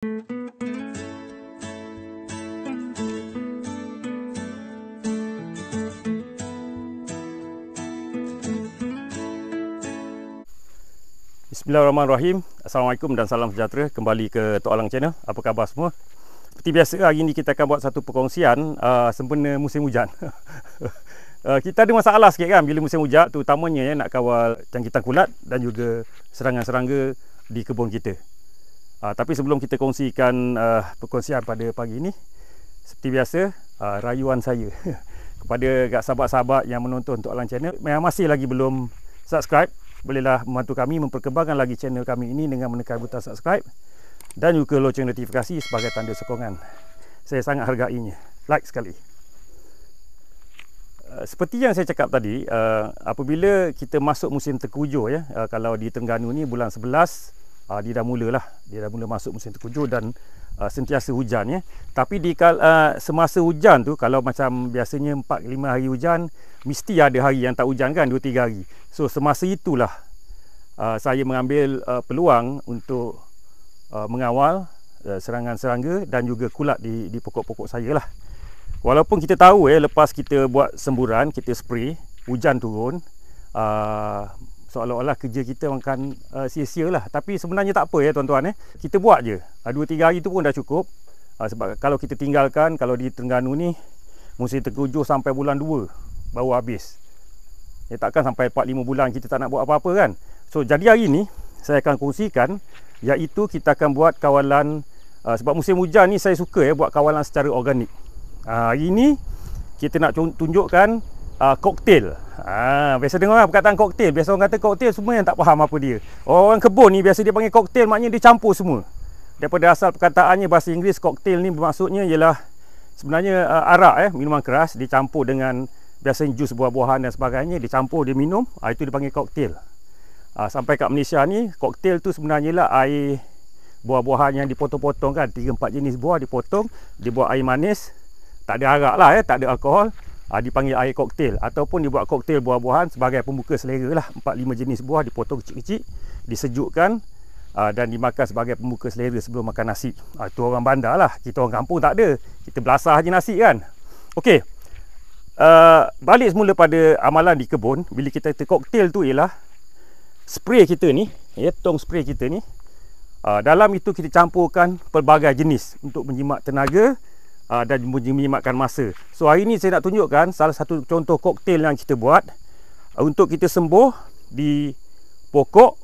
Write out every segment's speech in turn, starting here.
Bismillahirrahmanirrahim. Assalamualaikum dan salam sejahtera. Kembali ke Tok Alang Channel. Apa khabar semua? Seperti biasa, hari ini kita akan buat satu perkongsian sempena musim hujan. Kita ada masalah sikit kan bila musim hujan, terutamanya nak kawal jangkitan kulat dan juga serangga-serangga di kebun kita. Tapi sebelum kita kongsikan perkongsian pada pagi ini, seperti biasa, rayuan saya kepada sahabat-sahabat yang menonton Tok Alang Channel yang masih lagi belum subscribe, bolehlah membantu kami memperkembangkan lagi channel kami ini dengan menekan butang subscribe dan juga loceng notifikasi sebagai tanda sokongan. Saya sangat hargainya. Like sekali. Seperti yang saya cakap tadi, apabila kita masuk musim tengkujuh ya, kalau di Terengganu ni bulan 11 dia dah mula masuk musim tengkujuh dan sentiasa hujan ya. Tapi di semasa hujan tu, kalau macam biasanya 4-5 hari hujan, mesti ada hari yang tak hujan kan, 2-3 hari. So semasa itulah saya mengambil peluang untuk mengawal serangan-serangga dan juga kulat di pokok-pokok saya lah. Walaupun kita tahu lepas kita buat semburan, kita spray, hujan turun, seolah-olah kerja kita akan sia-sia lah. Tapi sebenarnya tak apa tuan-tuan kita buat je, 2-3 hari tu pun dah cukup. Sebab kalau kita tinggalkan, kalau di Terengganu ni musim tengkujuh sampai bulan 2 baru habis. Takkan sampai 4-5 bulan kita tak nak buat apa-apa kan. So jadi hari ni saya akan kongsikan, iaitu kita akan buat kawalan, sebab musim hujan ni saya suka buat kawalan secara organik. Hari ni kita nak tunjukkan koktail. Biasa dengar perkataan koktail, biasa orang kata koktail, semua yang tak faham apa dia. Orang kebun ni biasa dia panggil koktail, maknanya dia campur semua. Daripada asal perkataannya bahasa Inggeris, koktail ni bermaksudnya ialah sebenarnya arak minuman keras dicampur dengan biasanya jus buah-buahan dan sebagainya, dicampur dia minum, itu dipanggil koktail. Sampai kat Malaysia ni, koktail tu sebenarnya lah air buah-buahan yang dipotong-potong kan, 3-4 jenis buah dipotong, dibuat air manis, tak ada arak lah tak ada alkohol, dipanggil air koktail. Ataupun dibuat koktail buah-buahan sebagai pembuka selera lah, 4-5 jenis buah dipotong kecil-kecil, disejukkan dan dimakan sebagai pembuka selera sebelum makan nasi. Itu orang bandar lah, kita orang kampung tak ada, kita belasah je nasi kan. Okey, balik semula pada amalan di kebun. Bila kita koktail tu ialah spray kita ni, tong spray kita ni, dalam itu kita campurkan pelbagai jenis untuk menjimat tenaga dan menjimatkan masa. So hari ni saya nak tunjukkan salah satu contoh koktail yang kita buat untuk kita sembuh di pokok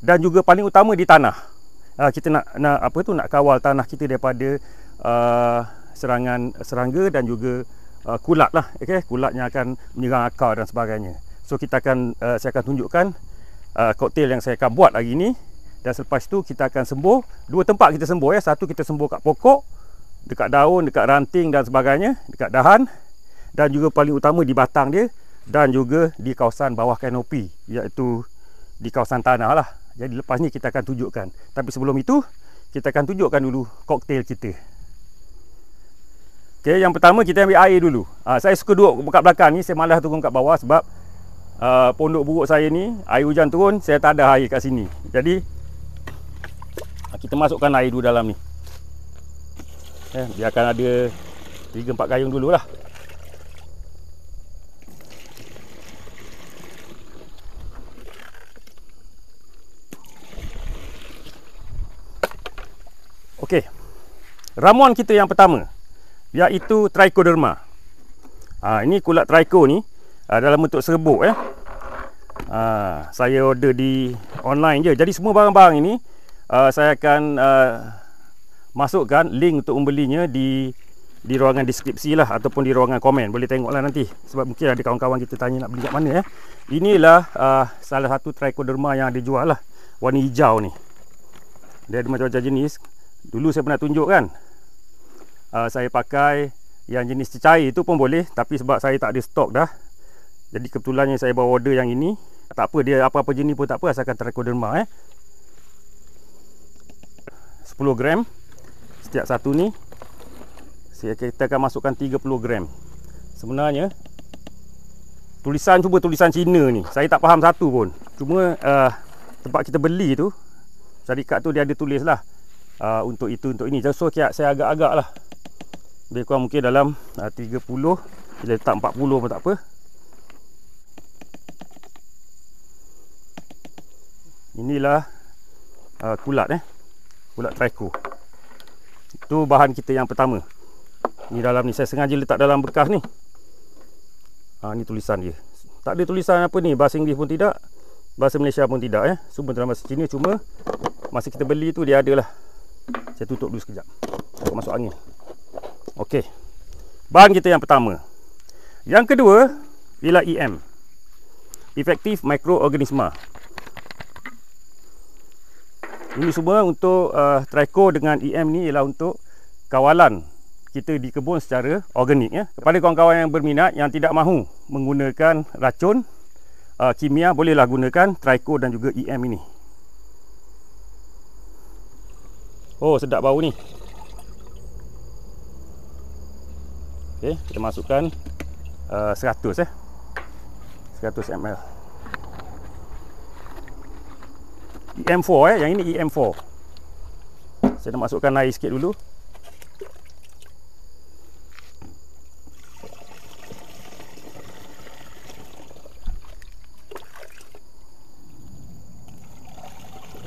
dan juga paling utama di tanah. Kita nak kawal tanah kita daripada serangan serangga dan juga kulat lah, kulat yang akan menyerang akar dan sebagainya. So saya akan tunjukkan koktail yang saya akan buat hari ini, dan selepas itu kita akan sembuh. 2 tempat kita sembuh satu kita sembuh kat pokok, dekat daun, dekat ranting dan sebagainya, dekat dahan, dan juga paling utama di batang dia, dan juga di kawasan bawah kanopi, iaitu di kawasan tanah lah. Jadi lepas ni kita akan tunjukkan. Tapi sebelum itu kita akan tunjukkan dulu koktail kita. Okay, yang pertama kita ambil air dulu. Saya suka duduk kat belakang ni, saya malas turun kat bawah sebab pondok buruk saya ni, air hujan turun, saya tak ada air kat sini. Jadi kita masukkan air dulu dalam ni. Biarkan ada 3-4 gayung dululah. Okey. Ramuan kita yang pertama iaitu trichoderma. Ini kulat tricho ni dalam bentuk serbuk saya order di online je. Jadi semua barang-barang ini saya akan masukkan link untuk membelinya di ruangan deskripsi lah, ataupun di ruangan komen. Boleh tengoklah nanti, sebab mungkin ada kawan-kawan kita tanya nak beli kat mana Inilah salah satu trichoderma yang ada jual lah, warna hijau ni. Dia ada macam-macam jenis. Dulu saya pernah tunjuk kan, saya pakai yang jenis cecair itu pun boleh, tapi sebab saya tak ada stok dah, jadi kebetulannya saya bawa order yang ini. Tak apa, dia apa-apa jenis pun tak apa, asalkan trichoderma 10 gram setiap satu ni. Kita akan masukkan 30 gram. Sebenarnya cuba tulisan Cina ni, saya tak faham satu pun. Cuma tempat kita beli tu, syarikat tu dia ada tulis lah untuk ini. So saya agak-agak lah, lebih kurang mungkin dalam 30. Bila letak 40 pun tak apa. Inilah kulat kulat Trico. Itu bahan kita yang pertama. Ni dalam ni saya sengaja letak dalam bekas ni. Ni tulisan dia. Tak ada tulisan apa ni, bahasa Inggeris pun tidak, bahasa Malaysia pun tidak semua dalam bahasa Cina. Cuma masa kita beli tu dia ada lah. Saya tutup dulu sekejap, takut masuk angin. Okey, bahan kita yang pertama. Yang kedua ialah EM, Effective Microorganism. Ini semua untuk Trico dengan EM ni ialah untuk kawalan kita di kebun secara organik Kepada kawan-kawan yang berminat yang tidak mahu menggunakan racun kimia, bolehlah gunakan Trico dan juga EM ini. Oh, sedap bau ni. Okey, kita masukkan 100 ml. EM4 yang ini EM4. Saya nak masukkan air sikit dulu.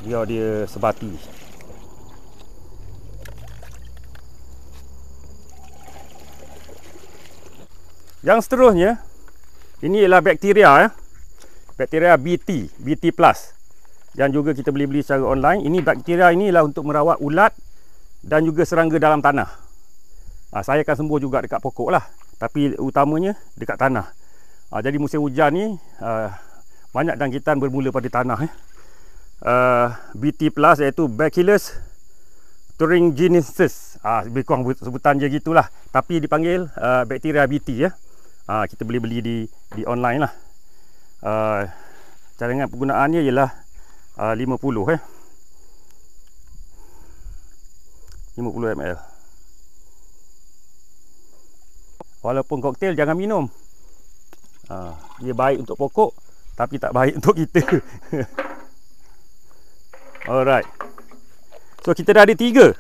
Biar dia sebati. Yang seterusnya, ini ialah bakteria bakteria BT plus, yang juga kita boleh beli secara online. Ini bakteria ini ialah untuk merawat ulat dan juga serangga dalam tanah. Saya akan sembuh juga dekat pokok lah, tapi utamanya dekat tanah. Jadi musim hujan ni banyak jangkitan bermula pada tanah BT plus iaitu Bacillus thuringiensis. Lebih kurang sebutan je gitulah, tapi dipanggil bakteria BT kita boleh beli di online lah. Cadangan penggunaannya ialah 50 ml. Walaupun koktail jangan minum. Dia baik untuk pokok tapi tak baik untuk kita. Alright. So kita dah ada tiga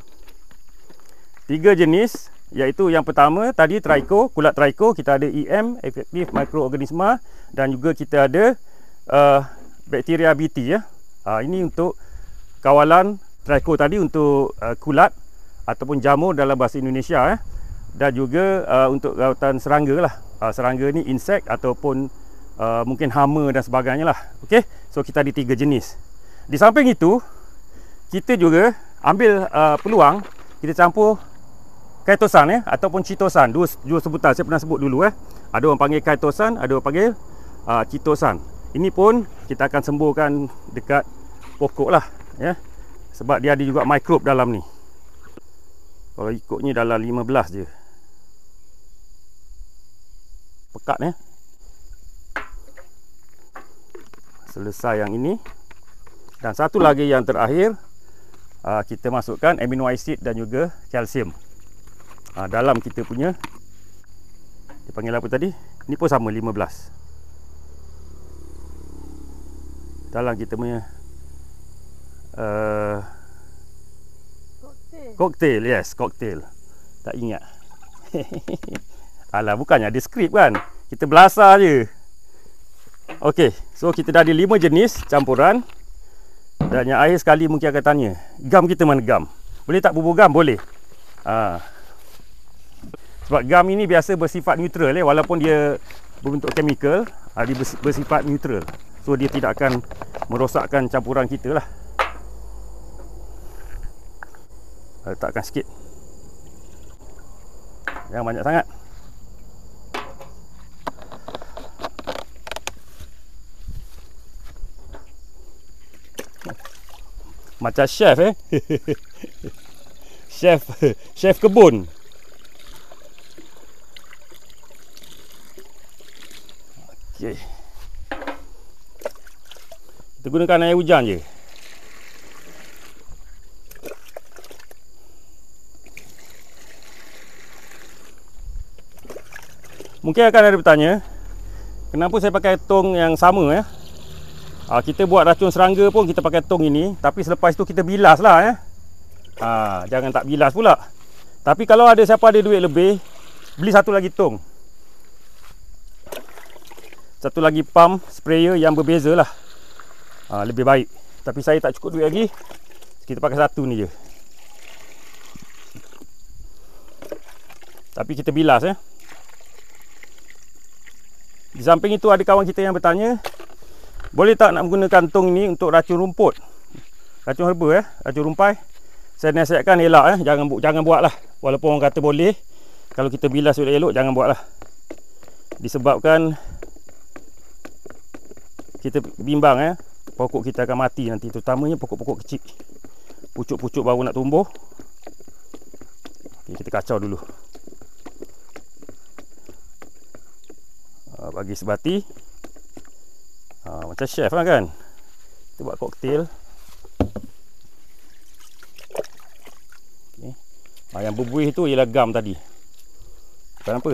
jenis, iaitu yang pertama tadi Trico, kulat Trico. Kita ada EM, Effective Microorganism, dan juga kita ada bakteria BT ini untuk kawalan Trico tadi untuk kulat ataupun jamur dalam bahasa Indonesia dan juga untuk rawatan serangga lah. Serangga ni insek ataupun mungkin hama dan sebagainya lah. Okey, so kita ada tiga jenis. Di samping itu kita juga ambil peluang kita campur kaitosan ataupun chitosan. Dua sebutan saya pernah sebut dulu Ada orang panggil kaitosan, ada orang panggil chitosan. Ini pun kita akan sembuhkan dekat pokok lah sebab dia ada juga mikrob dalam ni. Kalau ikutnya dalam 15 je. Pekat selesai yang ini. Dan satu lagi yang terakhir, kita masukkan amino acid dan juga kalsium dalam kita punya, dipanggil apa tadi? Ini pun sama 15. Dalam kita punya koktail. Yes, koktail. Tak ingat. Alah, bukannya ada skrip kan? Kita belasah je. Okey, so kita dah ada 5 jenis campuran. Dan yang akhir sekali mungkin akan tanya, gam kita mana gam? Boleh tak bubur gam? Boleh. Sebab gam ini biasa bersifat neutral walaupun dia berbentuk chemical, dia bersifat neutral. So dia tidak akan merosakkan campuran kita lah. Letakkan sikit. Jangan banyak sangat. Macam chef chef kebun. Okey. Kita gunakan air hujan je. Mungkin akan ada bertanya, kenapa saya pakai tong yang sama kita buat racun serangga pun kita pakai tong ini, tapi selepas itu kita bilas lah Jangan tak bilas pula. Tapi kalau ada siapa ada duit lebih, beli satu lagi tong. Satu lagi pump sprayer yang berbeza lah. Lebih baik. Tapi saya tak cukup duit lagi. Kita pakai satu ni je. Tapi kita bilas Di samping itu ada kawan kita yang bertanya, boleh tak nak menggunakan tong ni untuk racun rumput? Racun herba racun rumpai. Saya nasihatkan elak jangan buat lah. Walaupun orang kata boleh, kalau kita bilas sudah elok, jangan buat lah. Disebabkan kita bimbang pokok kita akan mati nanti, terutamanya pokok-pokok kecil. Pucuk-pucuk baru nak tumbuh. Okay, kita kacau dulu. Bagi sebati. Macam chef lah kan. Kita buat koktail. Okay. Yang berbuih tu ialah gam tadi. Bukan apa.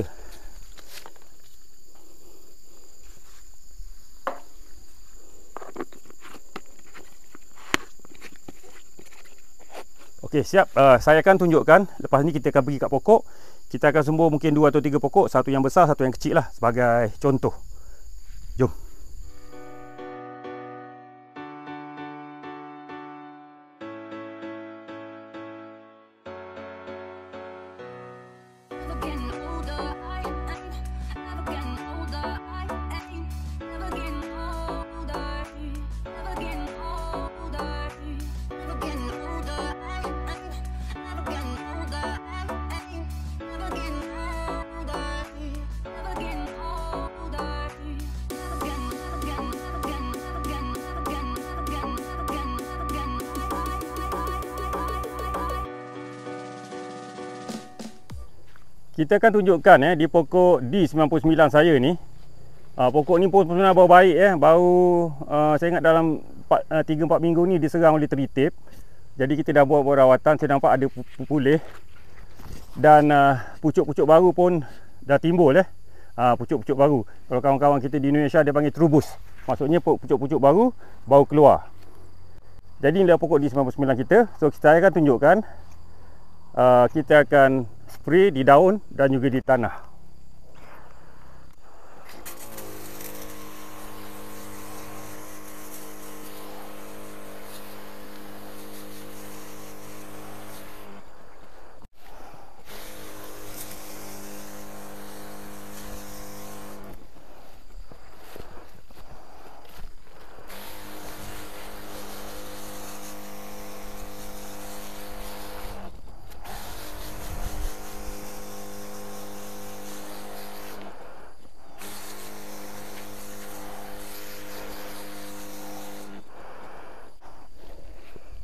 Okey, siap. Saya akan tunjukkan. Lepas ni kita akan pergi kat pokok. Kita akan sembur mungkin 2 atau 3 pokok. Satu yang besar, satu yang kecil lah. Sebagai contoh. Jom. Kita akan tunjukkan di pokok D99 saya ni. Pokok ni pun sebenarnya baru baik baru saya ingat dalam 3-4 minggu ni diserang oleh teritip. Jadi kita dah buat rawatan, saya nampak ada pulih. Dan pucuk-pucuk baru pun dah timbul pucuk-pucuk baru. Kalau kawan-kawan kita di Indonesia dia panggil trubus. Maksudnya pucuk-pucuk baru keluar. Jadi ini dah pokok D99 kita. So saya akan tunjukkan kita akan spray di daun dan juga di tanah.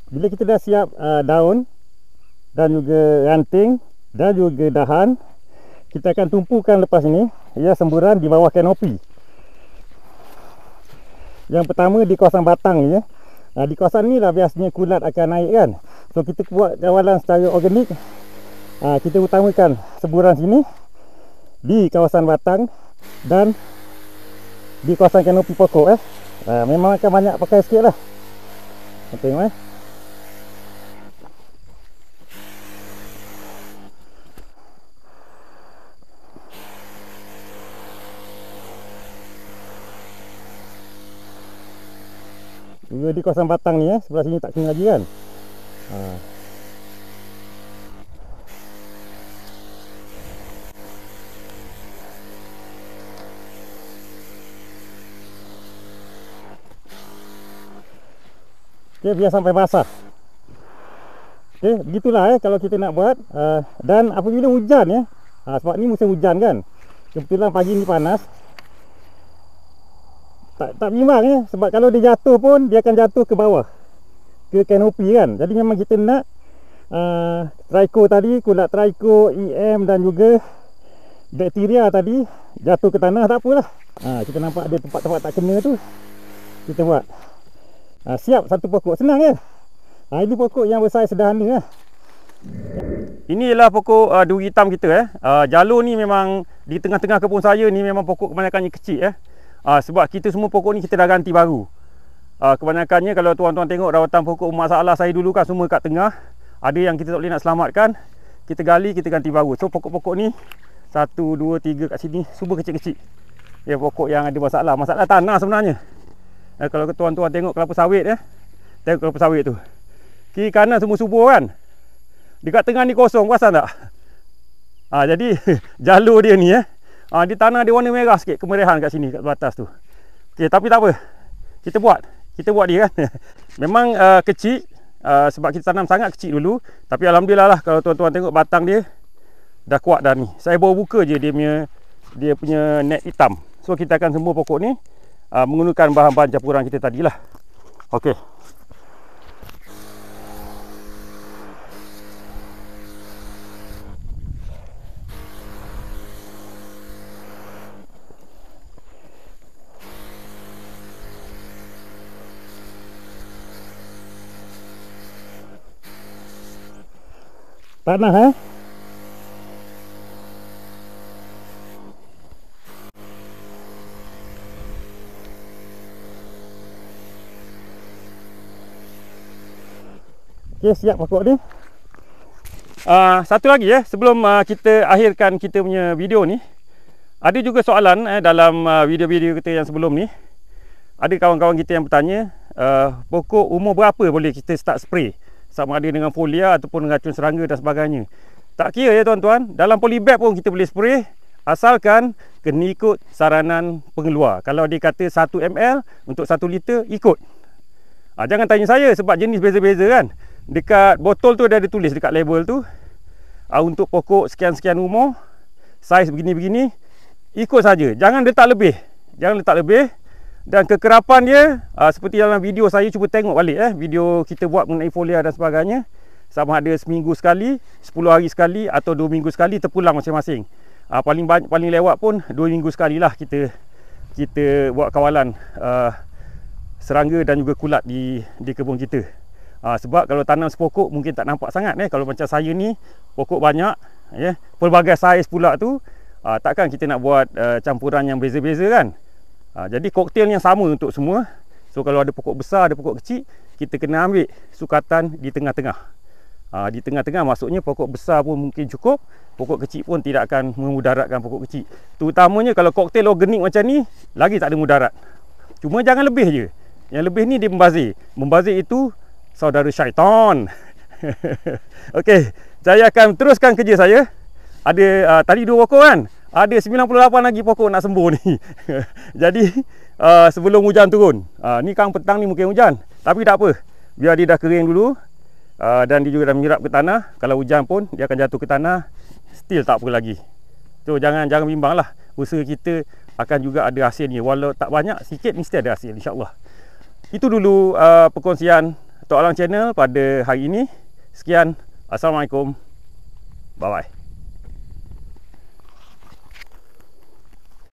Bila kita dah siap daun dan juga ranting dan juga dahan, kita akan tumpukan lepas ini semburan di bawah kanopi. Yang pertama di kawasan batang ni di kawasan ni lah biasanya kulat akan naik kan. So kita buat kawalan secara organik. Kita utamakan semburan sini di kawasan batang dan di kawasan kanopi pokok memang akan banyak pakai sikit lah. Tengok juga di kawasan batang ni sebelah sini tak kena lagi kan. Okey, biar sampai basah. Okey, begitulah kalau kita nak buat. Dan apabila hujan sebab ni musim hujan kan. Kebetulan pagi ni panas. Tak bimbang sebab kalau dia jatuh pun dia akan jatuh ke bawah, ke kanopi kan. Jadi memang kita nak tricho tadi, kulat tricho, EM dan juga bakteria tadi jatuh ke tanah, tak apalah. Kita nampak ada tempat-tempat tak kena tu, kita buat. Siap satu pokok, senang ini pokok yang besar sederhana Ini ialah pokok duri hitam kita jalur ni memang di tengah-tengah kebun saya ni memang pokok kebanyakannya kecil sebab kita semua pokok ni kita dah ganti baru. Kebanyakannya kalau tuan-tuan tengok rawatan pokok masalah saya dulu kan semua kat tengah. Ada yang kita tak boleh nak selamatkan, kita gali, kita ganti baru. So pokok-pokok ni 1, 2, 3 kat sini semua kecil-kecil. Ya, pokok yang ada masalah. Masalah tanah sebenarnya. Kalau tuan-tuan tengok kelapa sawit tengok kelapa sawit tu. Kiri kanan semua subur kan. Dekat tengah ni kosong, perasan tak? Jadi jalur dia ni di tanah dia warna merah sikit, kemerahan kat sini kat batas tu. Okey, tapi tak apa. Kita buat dia kan. Memang kecil sebab kita tanam sangat kecil dulu, tapi alhamdulillah lah kalau tuan-tuan tengok batang dia dah kuat dah ni. Saya baru buka je dia punya net hitam. So kita akan semua pokok ni menggunakan bahan-bahan campuran kita tadilah. Okey. Tanah Okey, siap pokok ni. Satu lagi sebelum kita akhirkan kita punya video ni, ada juga soalan dalam video-video kita yang sebelum ni. Ada kawan-kawan kita yang bertanya, pokok umur berapa boleh kita start spray? Sama ada dengan folia ataupun racun serangga dan sebagainya. Tak kira ya tuan-tuan, dalam polybag pun kita boleh spray, asalkan kena ikut saranan pengeluar. Kalau dia kata 1 ml untuk 1 liter, ikut. Jangan tanya saya sebab jenis beza-beza kan. Dekat botol tu ada tulis dekat label tu, untuk pokok sekian-sekian umur, saiz begini-begini, ikut saja. Jangan letak lebih. Dan kekerapan dia seperti dalam video saya, cuba tengok balik video kita buat mengenai folia dan sebagainya. Sama ada seminggu sekali, 10 hari sekali atau 2 minggu sekali, terpulang masing-masing. Paling lewat pun 2 minggu sekali lah kita buat kawalan serangga dan juga kulat di kebun kita. Sebab kalau tanam sepokok mungkin tak nampak sangat kalau macam saya ni pokok banyak pelbagai saiz pula tu, takkan kita nak buat campuran yang beza-beza kan. Jadi koktail yang sama untuk semua. So kalau ada pokok besar, ada pokok kecil, kita kena ambil sukatan di tengah-tengah. Di tengah-tengah maksudnya pokok besar pun mungkin cukup, pokok kecil pun tidak akan memudaratkan pokok kecil. Terutamanya kalau koktail organik macam ni, lagi tak ada mudarat. Cuma jangan lebih je. Yang lebih ni dia membazir. Membazir itu saudara syaitan. Okey, saya akan teruskan kerja saya. Ada tadi 2 pokok kan? Ada 98 lagi pokok nak sembuh ni. Jadi sebelum hujan turun, ni kang petang ni mungkin hujan, tapi tak apa, biar dia dah kering dulu. Dan dia juga dah menyerap ke tanah. Kalau hujan pun dia akan jatuh ke tanah, still tak apa lagi. So jangan bimbang lah. Usaha kita akan juga ada hasilnya. Walau tak banyak, sikit mesti ada hasil, insyaAllah. Itu dulu perkongsian Tok Alang Channel pada hari ini. Sekian, Assalamualaikum, bye bye.